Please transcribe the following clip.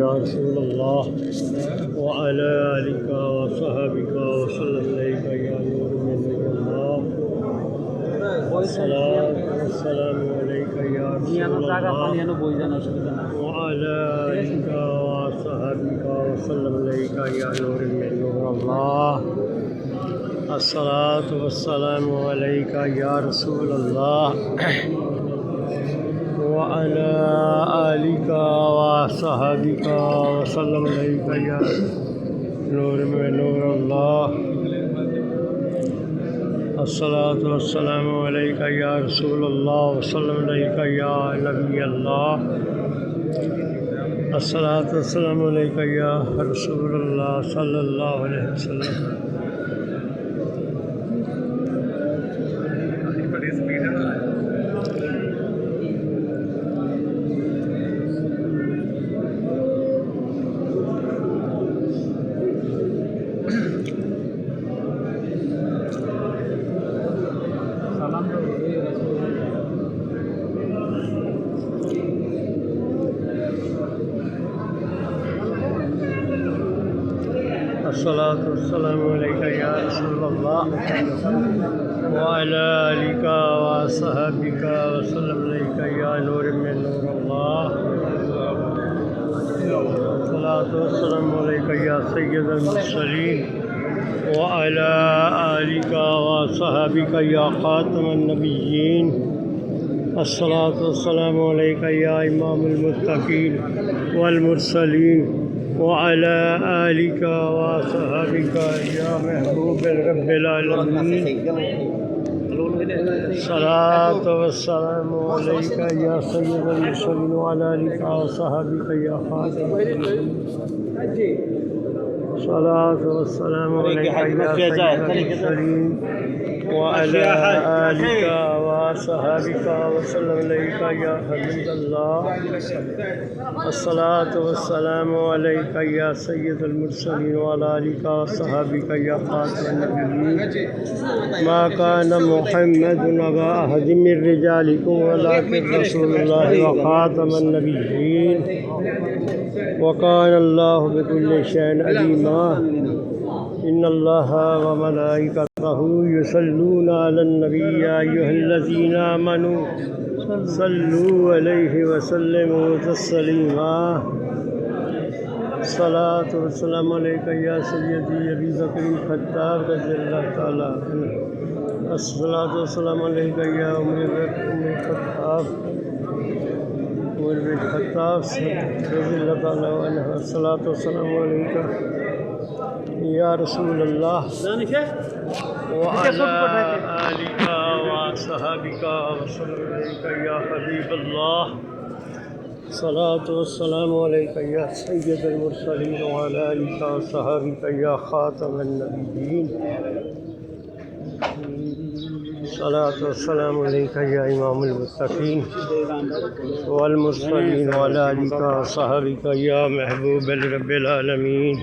या रसूलल्लाह व अला आलिका व सहाबिका व सल्लल्लाहु अलैहि या नूर मिन नूरिल्लाह अस्सलातु वस्सलामु अलैका या रसूलल्लाह व अला आलिका व सहाबिका व सल्लल्लाहु अलैहि या नूर मिन नूरिल्लाह अस्सलातु वस्सलामु अलैका या रसूलल्लाह व अला आलिका व सहाबिका व सल्लल्लाहु अलैहि या नूर मिन नूरिल्लाह अस्सलातु वस्सलामु अलैका या रसूलल्लाह व सल्लल्लाहु अलैहि या नबी अल्लाह अस्सलातु वस्सलामु अलैका या रसूलल्लाह सल्लल्लाहु अलैहि वसल्लम। अस्सलातु वस्सलामु अलैका या रसूलल्लाह व अला आलिका व सहाबिका व सल्लल्लाहु अलैहि या नूर मिन नूरिल्लाह अस्सलातु वस्सलामु अलैका या सय्यदल मुरसलीन व अला आलिका व सहाबिका या खातमन नबिय्यीन अस्सलातु वस्सलामु अलैका या इमामुल मुत्तकीन वल मुरसलीन व अला आलिका व सहाबिका या महबूब रब्बिल आलमीन सलातो वस्सलामु अलैका या सय्यदल मुरसलीन व अला आलिका व सहाबिका या खातमन सलातो वस्सलामु अलैका या सय्यदल मुरसलीन व अला आलिका व सहाबिका व सल्लल्लाहु अलैहि या हबीबल्लाह अस्सलातु वस्सलामु अलैका या सय्यदल मुरसलीन व अला आलिका व सहाबिका या खातमन नबिय्यीन मा काना मुहम्मदुन अबा अहदिम मिर रिजालिकुम वलाकिन रसूलुल्लाह व खातमन नबिय्यीन व काना अल्लाहु बिकुल्लि शैइन अलीमा इन्नल्लाहा व मलाइकतहु युसल्लूना अलन नबी या अय्युहल्लज़ीना आमनू सल्लू अलैहि व सल्लिमू तस्लीमा सलातु वस्सलामु अलैका या सय्यदी अबी बकर ख़त्ताब रज़ियल्लाहु तआला अन्हु अस्सलातु वस्सलामु अलैका या उम्मे ख़त्ताब रज़ियल्लाहु तआला अन्हा अस्सलातु वस्सलामु अलैका या रसूलल्लाह व अला आलिका व सहाबिका व सल्लल्लाहु अलैहि या हबीबल्लाह सलातु वस्सलामु अलैका या सय्यदल मुरसलीन व अला आलिका व सहाबिका या खातमन नबिय्यीन सलातु वस्सलामु अलैका या इमामुल मुत्तकीन वल मुरसलीन व अला आलिका व सहाबिका या महबूब रब्बिल आलमीन।